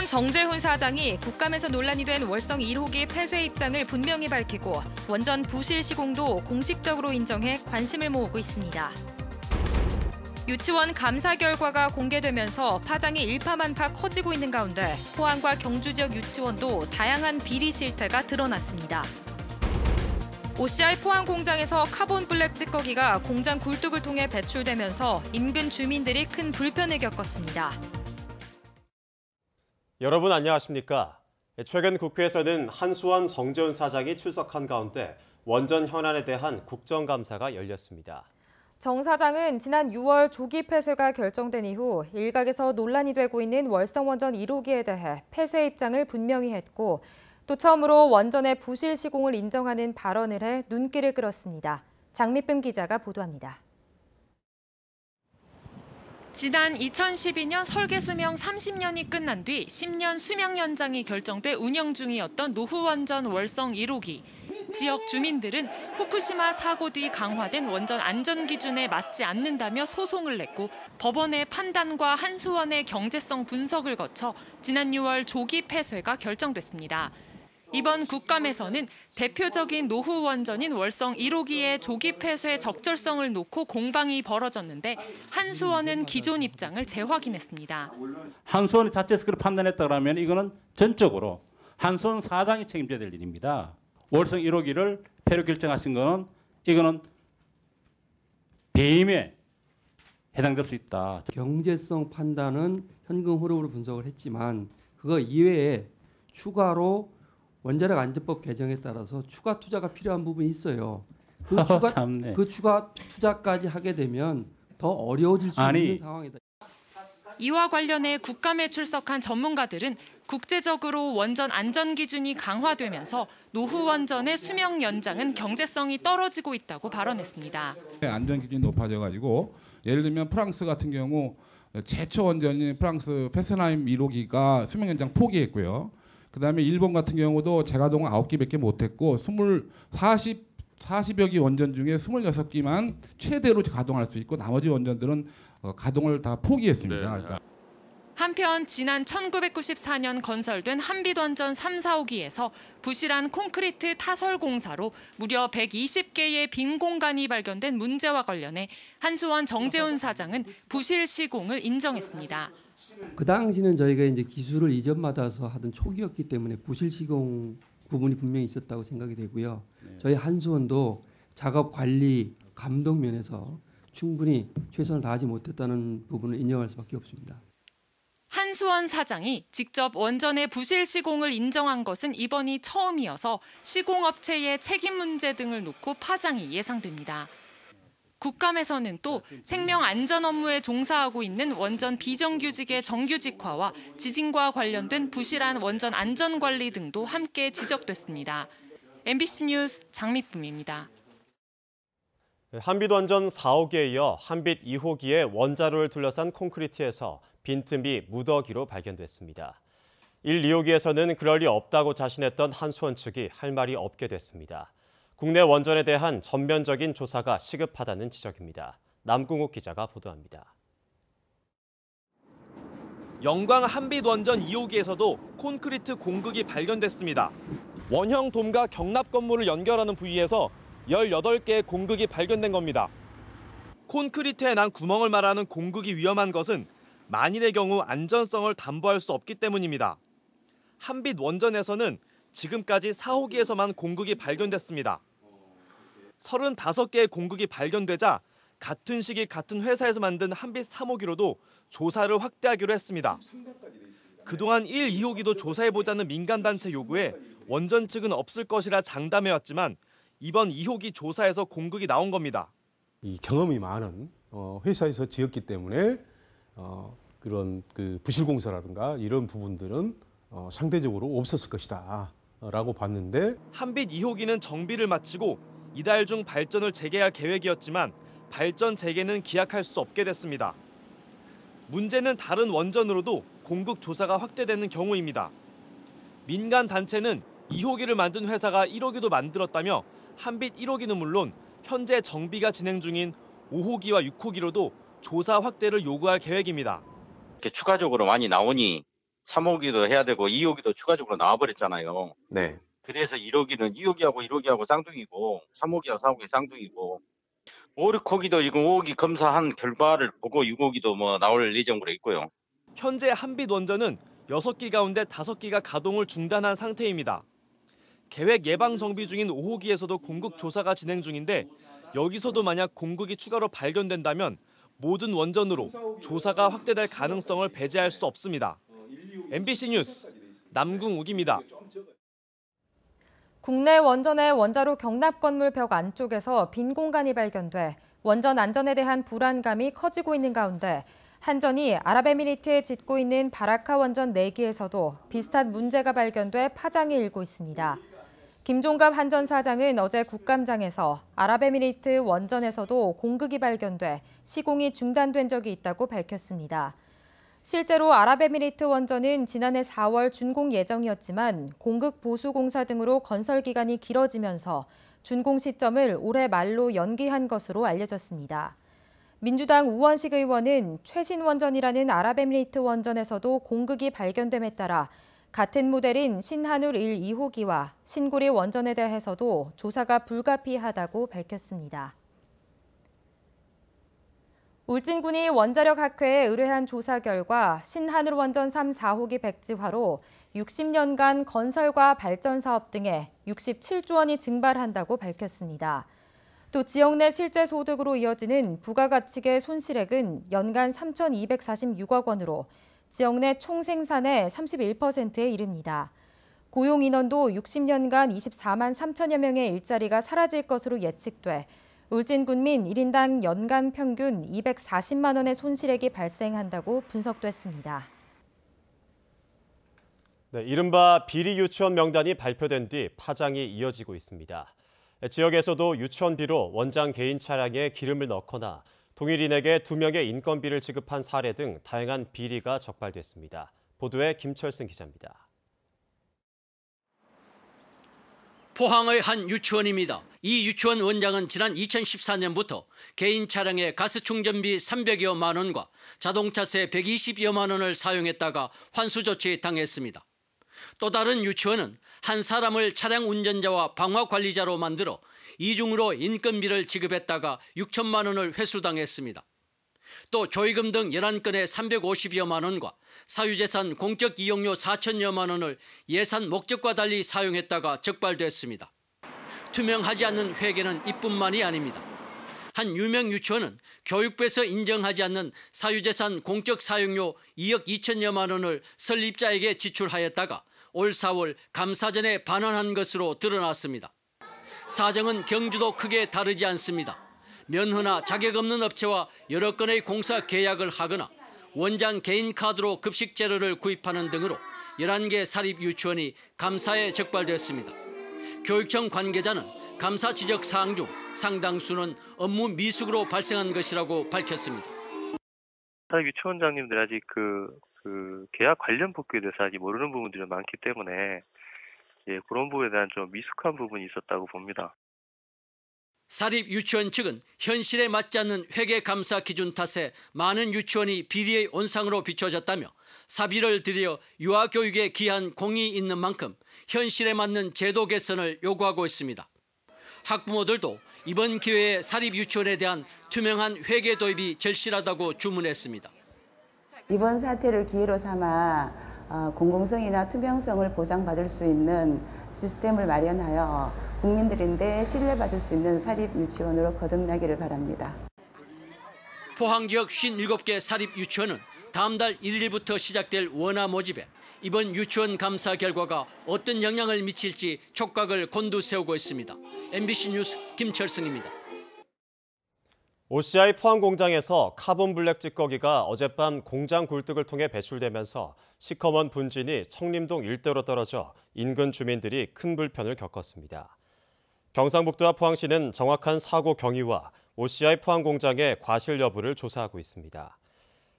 정재훈 사장이 국감에서 논란이 된 월성 1호기 폐쇄 입장을 분명히 밝히고 원전 부실 시공도 공식적으로 인정해 관심을 모으고 있습니다. 유치원 감사 결과가 공개되면서 파장이 일파만파 커지고 있는 가운데 포항과 경주 지역 유치원도 다양한 비리 실태가 드러났습니다. OCI 포항 공장에서 카본 블랙 찌꺼기가 공장 굴뚝을 통해 배출되면서 인근 주민들이 큰 불편을 겪었습니다. 여러분 안녕하십니까? 최근 국회에서는 한수원 정재훈 사장이 출석한 가운데 원전 현안에 대한 국정감사가 열렸습니다. 정 사장은 지난 6월 조기 폐쇄가 결정된 이후 일각에서 논란이 되고 있는 월성 원전 1호기에 대해 폐쇄 입장을 분명히 했고 또 처음으로 원전의 부실 시공을 인정하는 발언을 해 눈길을 끌었습니다. 장미쁨 기자가 보도합니다. 지난 2012년 설계 수명 30년이 끝난 뒤 10년 수명 연장이 결정돼 운영 중이었던 노후원전 월성 1호기. 지역 주민들은 후쿠시마 사고 뒤 강화된 원전 안전 기준에 맞지 않는다며 소송을 냈고 법원의 판단과 한수원의 경제성 분석을 거쳐 지난 6월 조기 폐쇄가 결정됐습니다. 이번 국감에서는 대표적인 노후 원전인 월성 1호기의 조기 폐쇄 적절성을 놓고 공방이 벌어졌는데 한수원은 기존 입장을 재확인했습니다. 한수원이 자체에서 그렇게 판단했다면 이거는 전적으로 한수원 사장이 책임져야 될 일입니다. 월성 1호기를 폐로 결정하신 거는 이거는 배임에 해당될 수 있다. 경제성 판단은 현금 흐름으로 분석을 했지만 그거 이외에 추가로 원자력 안전법 개정에 따라서 추가 투자가 필요한 부분이 있어요. 그 추가 투자까지 하게 되면 더 어려워질 수 있는 상황이다. 이와 관련해 국감에 출석한 전문가들은 국제적으로 원전 안전 기준이 강화되면서 노후 원전의 수명 연장은 경제성이 떨어지고 있다고 발언했습니다. 안전 기준이 높아져가지고 예를 들면 프랑스 같은 경우 최초 원전인 프랑스 페센하임 1호기가 수명 연장 포기했고요. 그다음에 일본 같은 경우도 재가동 9기밖에 못했고 40여 기 원전 중에 26기만 최대로 가동할 수 있고 나머지 원전들은 가동을 다 포기했습니다. 네. 한편 지난 1994년 건설된 한빛원전 3, 4호기에서 부실한 콘크리트 타설 공사로 무려 120개의 빈 공간이 발견된 문제와 관련해 한수원 정재훈 사장은 부실 시공을 인정했습니다. 그 당시는 저희가 이제 기술을 이전받아서 하던 초기였기 때문에 부실 시공 부분이 분명히 있었다고 생각이 되고요. 저희 한수원도 작업 관리 감독 면에서 충분히 최선을 다하지 못했다는 부분을 인정할 수밖에 없습니다. 한수원 사장이 직접 원전의 부실 시공을 인정한 것은 이번이 처음이어서 시공업체의 책임 문제 등을 놓고 파장이 예상됩니다. 국감에서는 또 생명 안전 업무에 종사하고 있는 원전 비정규직의 정규직화와 지진과 관련된 부실한 원전 안전 관리 등도 함께 지적됐습니다. MBC 뉴스 장미쁨입니다. 한빛원전 4호기에 이어 한빛 2호기의 원자로를 둘러싼 콘크리트에서 빈틈이 무더기로 발견됐습니다. 1, 2호기에서는 그럴 리 없다고 자신했던 한수원 측이 할 말이 없게 됐습니다. 국내 원전에 대한 전면적인 조사가 시급하다는 지적입니다. 남궁욱 기자가 보도합니다. 영광 한빛원전 2호기에서도 콘크리트 공극이 발견됐습니다. 원형 돔과 경납 건물을 연결하는 부위에서 18개의 공극이 발견된 겁니다. 콘크리트에 난 구멍을 말하는 공극이 위험한 것은 만일의 경우 안전성을 담보할 수 없기 때문입니다. 한빛원전에서는 지금까지 4호기에서만 공극이 발견됐습니다. 35개의 공극이 발견되자 같은 시기 같은 회사에서 만든 한빛 3호기로도 조사를 확대하기로 했습니다. 그동안 1, 2호기도 조사해보자는 민간단체 요구에 원전 측은 없을 것이라 장담해왔지만 이번 2호기 조사에서 공극이 나온 겁니다. 이 경험이 많은 회사에서 지었기 때문에 그런 부실공사라든가 이런 부분들은 상대적으로 없었을 것이다 라고 봤는데 한빛 2호기는 정비를 마치고 이달 중 발전을 재개할 계획이었지만 발전 재개는 기약할 수 없게 됐습니다. 문제는 다른 원전으로도 공극 조사가 확대되는 경우입니다. 민간 단체는 2호기를 만든 회사가 1호기도 만들었다며 한빛 1호기는 물론 현재 정비가 진행 중인 5호기와 6호기로도 조사 확대를 요구할 계획입니다. 이렇게 추가적으로 많이 나오니 3호기도 해야 되고 2호기도 추가적으로 나와버렸잖아요. 네. 그래서 1호기는 2호기하고 1호기하고 쌍둥이고 3호기하고 4호기 쌍둥이고 5, 6호기도 지금 5호기 검사한 결과를 보고 6호기도 뭐 나올 예정으로 있고요. 현재 한빛 원전은 6기 가운데 5기가 가동을 중단한 상태입니다. 계획 예방 정비 중인 5호기에서도 공극 조사가 진행 중인데 여기서도 만약 공극이 추가로 발견된다면 모든 원전으로 조사가 확대될 가능성을 배제할 수 없습니다. MBC 뉴스 남궁욱입니다. 국내 원전의 원자로 경납 건물 벽 안쪽에서 빈 공간이 발견돼 원전 안전에 대한 불안감이 커지고 있는 가운데 한전이 아랍에미리트에 짓고 있는 바라카 원전 4기에서도 비슷한 문제가 발견돼 파장이 일고 있습니다. 김종갑 한전 사장은 어제 국감장에서 아랍에미리트 원전에서도 공극이 발견돼 시공이 중단된 적이 있다고 밝혔습니다. 실제로 아랍에미리트 원전은 지난해 4월 준공 예정이었지만 공극 보수 공사 등으로 건설 기간이 길어지면서 준공 시점을 올해 말로 연기한 것으로 알려졌습니다. 민주당 우원식 의원은 최신 원전이라는 아랍에미리트 원전에서도 공극이 발견됨에 따라 같은 모델인 신한울 1, 2호기와 신고리 원전에 대해서도 조사가 불가피하다고 밝혔습니다. 울진군이 원자력학회에 의뢰한 조사 결과 신한울 원전 3, 4호기 백지화로 60년간 건설과 발전 사업 등에 67조 원이 증발한다고 밝혔습니다. 또 지역 내 실제 소득으로 이어지는 부가가치의 손실액은 연간 3,246억 원으로 지역 내 총 생산의 31%에 이릅니다. 고용 인원도 60년간 24만 3천여 명의 일자리가 사라질 것으로 예측돼 울진군민 1인당 연간 평균 240만 원의 손실액이 발생한다고 분석됐습니다. 네, 이른바 비리 유치원 명단이 발표된 뒤 파장이 이어지고 있습니다. 지역에서도 유치원비로 원장 개인 차량에 기름을 넣거나 동일인에게 2명의 인건비를 지급한 사례 등 다양한 비리가 적발됐습니다. 보도에 김철승 기자입니다. 포항의 한 유치원입니다. 이 유치원 원장은 지난 2014년부터 개인 차량에 가스 충전비 300여만 원과 자동차세 120여만 원을 사용했다가 환수 조치 당했습니다. 또 다른 유치원은 한 사람을 차량 운전자와 방화 관리자로 만들어 이중으로 인건비를 지급했다가 6천만 원을 회수당했습니다. 또 조의금 등 11건에 350여만 원과 사유재산 공적 이용료 4천여만 원을 예산 목적과 달리 사용했다가 적발됐습니다. 투명하지 않는 회계는 이뿐만이 아닙니다. 한 유명 유치원은 교육부에서 인정하지 않는 사유재산 공적 사용료 2억 2천여만 원을 설립자에게 지출하였다가 올 4월 감사전에 반환한 것으로 드러났습니다. 사정은 경주도 크게 다르지 않습니다. 면허나 자격 없는 업체와 여러 건의 공사 계약을 하거나 원장 개인 카드로 급식 재료를 구입하는 등으로 11개 사립 유치원이 감사에 적발됐습니다. 교육청 관계자는 감사 지적 사항 중 상당수는 업무 미숙으로 발생한 것이라고 밝혔습니다. 사립 유치원장님들 아직 그 계약 관련 법규에 대해서 아직 모르는 부분들이 많기 때문에 그런 부분에 대한 좀 미숙한 부분이 있었다고 봅니다. 사립 유치원 측은 현실에 맞지 않는 회계 감사 기준 탓에 많은 유치원이 비리의 온상으로 비춰졌다며 사비를 들여 유아 교육에 기한 공이 있는 만큼 현실에 맞는 제도 개선을 요구하고 있습니다. 학부모들도 이번 기회에 사립 유치원에 대한 투명한 회계 도입이 절실하다고 주문했습니다. 이번 사태를 기회로 삼아 공공성이나 투명성을 보장받을 수 있는 시스템을 마련하여 국민들인데 신뢰받을 수 있는 사립 유치원으로 거듭나기를 바랍니다. 포항 지역 57개 사립 유치원은 다음 달 1일부터 시작될 원화 모집에 이번 유치원 감사 결과가 어떤 영향을 미칠지 촉각을 곤두세우고 있습니다. MBC 뉴스 김철승입니다. OCI 포항 공장에서 카본 블랙 찌꺼기가 어젯밤 공장 굴뚝을 통해 배출되면서 시커먼 분진이 청림동 일대로 떨어져 인근 주민들이 큰 불편을 겪었습니다. 경상북도와 포항시는 정확한 사고 경위와 OCI 포항 공장의 과실 여부를 조사하고 있습니다.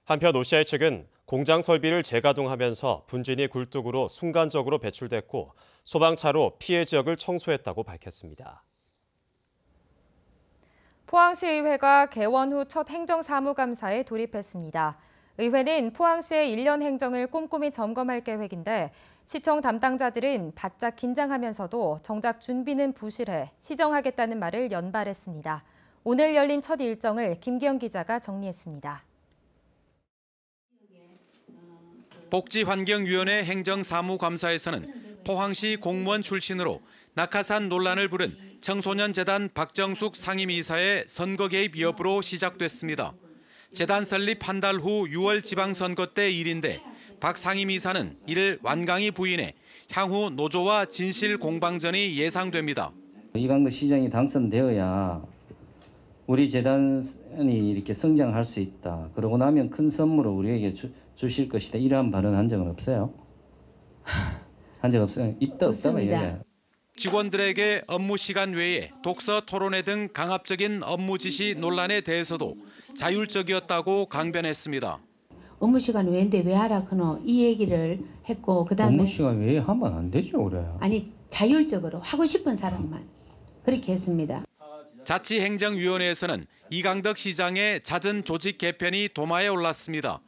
한편 OCI 측은 공장 설비를 재가동하면서 분진이 굴뚝으로 순간적으로 배출됐고 소방차로 피해 지역을 청소했다고 밝혔습니다. 포항시의회가 개원 후 첫 행정사무감사에 돌입했습니다. 의회는 포항시의 1년 행정을 꼼꼼히 점검할 계획인데 시청 담당자들은 바짝 긴장하면서도 정작 준비는 부실해 시정하겠다는 말을 연발했습니다. 오늘 열린 첫 일정을 김기영 기자가 정리했습니다. 복지환경위원회 행정사무감사에서는 포항시 공무원 출신으로 낙하산 논란을 부른 청소년재단 박정숙 상임이사의 선거 개입 여부로 시작됐습니다. 재단 설립 한 달 후 6월 지방선거 때 일인데 박 상임이사는 이를 완강히 부인해 향후 노조와 진실 공방전이 예상됩니다. 이강덕 시장이 당선되어야 우리 재단이 이렇게 성장할 수 있다. 그러고 나면 큰 선물을 우리에게 주실 것이다. 이러한 발언한 적은 없어요? 한 적 없어요? 있다 없다가 얘기해요. 직원들에게 업무 시간 외에 독서 토론회 등 강압적인 업무 지시 논란에 대해서도 자율적이었다고 강변했습니다. 업무 시간 외인데 왜 하라 그노 이 얘기를 했고 그다음에 업무 시간 외에 하면 안 되죠, 그래. 아니 자율적으로 하고 싶은 사람만 그렇게 했습니다. 자치행정위원회에서는 이강덕 시장의 잦은 조직 개편이 도마에 올랐습니다.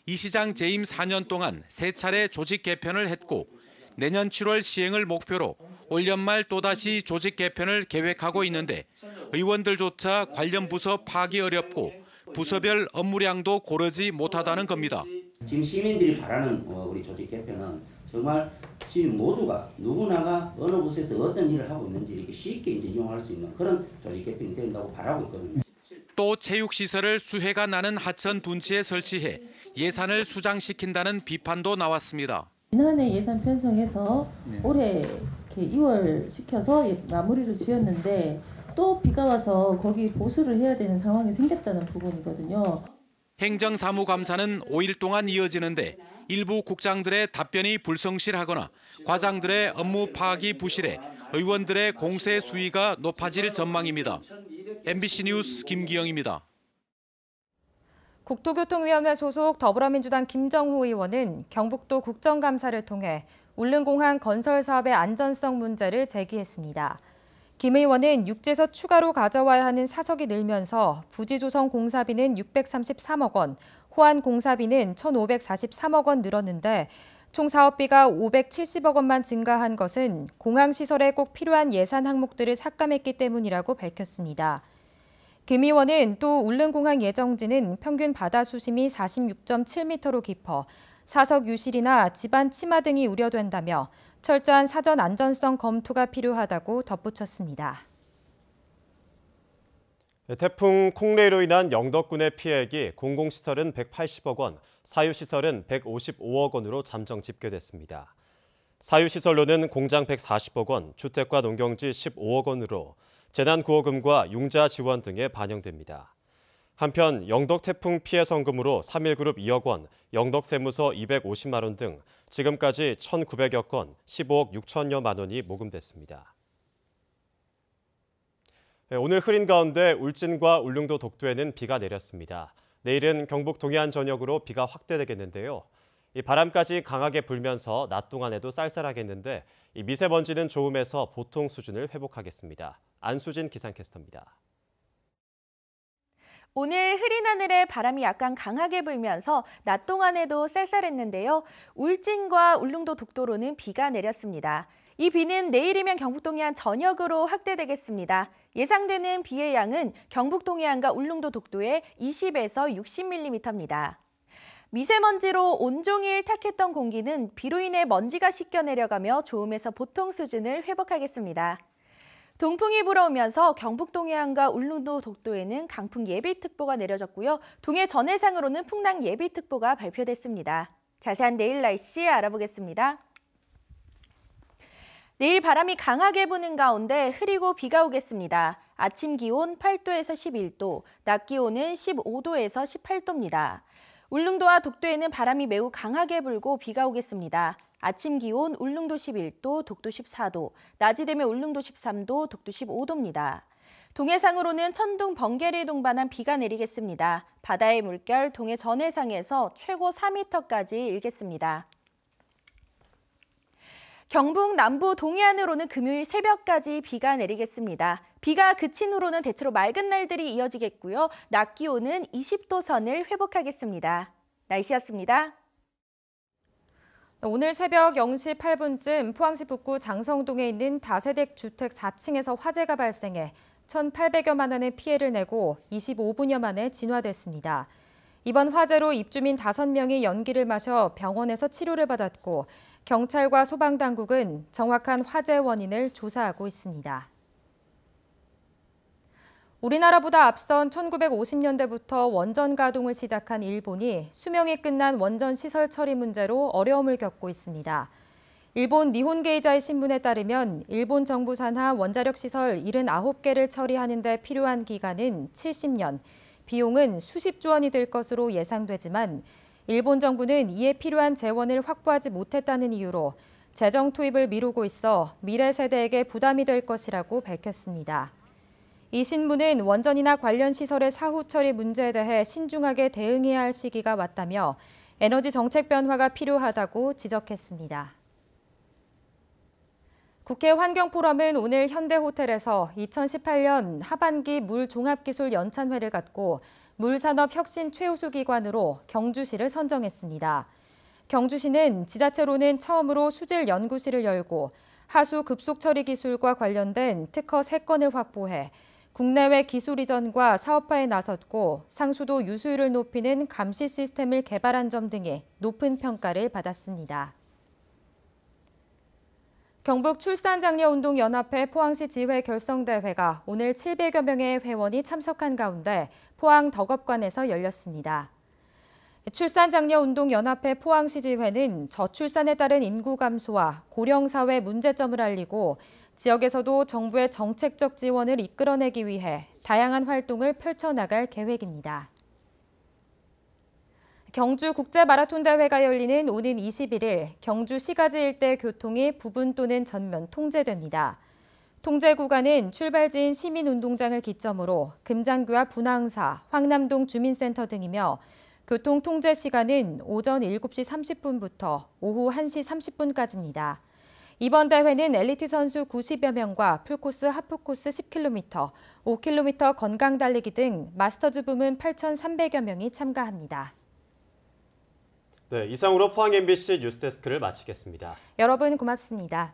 이 시장 재임 4년 동안 3차례 조직 개편을 했고 내년 7월 시행을 목표로 올 연말 또다시 조직 개편을 계획하고 있는데 의원들조차 관련 부서 파악이 어렵고 부서별 업무량도 고르지 못하다는 겁니다. 지금 시민들이 바라는 우리 조직 개편은 정말 시민 모두가 누구나가 어느 곳에서 어떤 일을 하고 있는지 이렇게 쉽게 이용할 수 있는 그런 조직 개편이 된다고 바라고 있거든요. 또 체육시설을 수해가 나는 하천 둔치에 설치해 예산을 수장시킨다는 비판도 나왔습니다. 지난해 예산 편성해서 올해 이렇게 2월 시켜서 마무리를 지었는데 또 비가 와서 거기 보수를 해야 되는 상황이 생겼다는 부분이거든요. 행정사무감사는 5일 동안 이어지는데 일부 국장들의 답변이 불성실하거나 과장들의 업무 파악이 부실해 의원들의 공세 수위가 높아질 전망입니다. MBC 뉴스 김기영입니다. 국토교통위원회 소속 더불어민주당 김정호 의원은 경북도 국정감사를 통해 울릉공항 건설 사업의 안전성 문제를 제기했습니다. 김 의원은 육지에서 추가로 가져와야 하는 사석이 늘면서 부지 조성 공사비는 633억 원, 호안 공사비는 1,543억 원 늘었는데 총 사업비가 570억 원만 증가한 것은 공항 시설에 꼭 필요한 예산 항목들을 삭감했기 때문이라고 밝혔습니다. 김 의원은 또 울릉공항 예정지는 평균 바다 수심이 46.7m로 깊어 사석 유실이나 집안 침하 등이 우려된다며 철저한 사전 안전성 검토가 필요하다고 덧붙였습니다. 태풍 콩레이로 인한 영덕군의 피해액이 공공시설은 180억 원, 사유시설은 155억 원으로 잠정 집계됐습니다. 사유시설로는 공장 140억 원, 주택과 농경지 15억 원으로 재난구호금과 융자 지원 등에 반영됩니다. 한편 영덕 태풍 피해 성금으로 3.1그룹 2억 원, 영덕세무서 250만 원 등 지금까지 1,900여 건, 15억 6천여만 원이 모금됐습니다. 오늘 흐린 가운데 울진과 울릉도 독도에는 비가 내렸습니다. 내일은 경북 동해안 전역으로 비가 확대되겠는데요. 이 바람까지 강하게 불면서 낮 동안에도 쌀쌀하겠는데 이 미세먼지는 좋음에서 보통 수준을 회복하겠습니다. 안수진 기상캐스터입니다. 오늘 흐린 하늘에 바람이 약간 강하게 불면서 낮 동안에도 쌀쌀했는데요. 울진과 울릉도 독도로는 비가 내렸습니다. 이 비는 내일이면 경북 동해안 전역으로 확대되겠습니다. 예상되는 비의 양은 경북 동해안과 울릉도 독도에 20에서 60mm입니다. 미세먼지로 온종일 탁했던 공기는 비로 인해 먼지가 씻겨 내려가며 좋음에서 보통 수준을 회복하겠습니다. 동풍이 불어오면서 경북 동해안과 울릉도 독도에는 강풍 예비특보가 내려졌고요. 동해 전해상으로는 풍랑 예비특보가 발표됐습니다. 자세한 내일 날씨 알아보겠습니다. 내일 바람이 강하게 부는 가운데 흐리고 비가 오겠습니다. 아침 기온 8도에서 11도, 낮 기온은 15도에서 18도입니다. 울릉도와 독도에는 바람이 매우 강하게 불고 비가 오겠습니다. 아침 기온 울릉도 11도, 독도 14도, 낮이 되면 울릉도 13도, 독도 15도입니다. 동해상으로는 천둥, 번개를 동반한 비가 내리겠습니다. 바다의 물결 동해 전해상에서 최고 4m까지 일겠습니다. 경북 남부 동해안으로는 금요일 새벽까지 비가 내리겠습니다. 비가 그친 후로는 대체로 맑은 날들이 이어지겠고요. 낮 기온은 20도 선을 회복하겠습니다. 날씨였습니다. 오늘 새벽 0시 8분쯤 포항시 북구 장성동에 있는 다세대 주택 4층에서 화재가 발생해 1,800여만 원의 피해를 내고 25분여 만에 진화됐습니다. 이번 화재로 입주민 5명이 연기를 마셔 병원에서 치료를 받았고 경찰과 소방당국은 정확한 화재 원인을 조사하고 있습니다. 우리나라보다 앞선 1950년대부터 원전 가동을 시작한 일본이 수명이 끝난 원전 시설 처리 문제로 어려움을 겪고 있습니다. 일본 니혼게이자의 신문에 따르면 일본 정부 산하 원자력 시설 79개를 처리하는 데 필요한 기간은 70년, 비용은 수십조 원이 들 것으로 예상되지만 일본 정부는 이에 필요한 재원을 확보하지 못했다는 이유로 재정 투입을 미루고 있어 미래 세대에게 부담이 될 것이라고 밝혔습니다. 이 신문은 원전이나 관련 시설의 사후 처리 문제에 대해 신중하게 대응해야 할 시기가 왔다며 에너지 정책 변화가 필요하다고 지적했습니다. 국회 환경포럼은 오늘 현대호텔에서 2018년 하반기 물종합기술 연찬회를 갖고 물산업 혁신 최우수 기관으로 경주시를 선정했습니다. 경주시는 지자체로는 처음으로 수질 연구실을 열고 하수 급속 처리 기술과 관련된 특허 3건을 확보해 국내외 기술 이전과 사업화에 나섰고 상수도 유수율을 높이는 감시 시스템을 개발한 점 등이 높은 평가를 받았습니다. 경북 출산장려운동연합회 포항시 지회 결성대회가 오늘 700여 명의 회원이 참석한 가운데 포항 덕업관에서 열렸습니다. 출산장려운동연합회 포항시 지회는 저출산에 따른 인구 감소와 고령사회 문제점을 알리고 지역에서도 정부의 정책적 지원을 이끌어내기 위해 다양한 활동을 펼쳐나갈 계획입니다. 경주 국제마라톤대회가 열리는 오는 21일 경주 시가지 일대 교통이 부분 또는 전면 통제됩니다. 통제 구간은 출발지인 시민운동장을 기점으로 금장교와 분항사, 황남동 주민센터 등이며 교통 통제 시간은 오전 7시 30분부터 오후 1시 30분까지입니다. 이번 대회는 엘리트 선수 90여 명과 풀코스, 하프코스 10km, 5km 건강 달리기 등 마스터즈 부문 8,300여 명이 참가합니다. 네, 이상으로 포항 MBC 뉴스데스크를 마치겠습니다. 여러분 고맙습니다.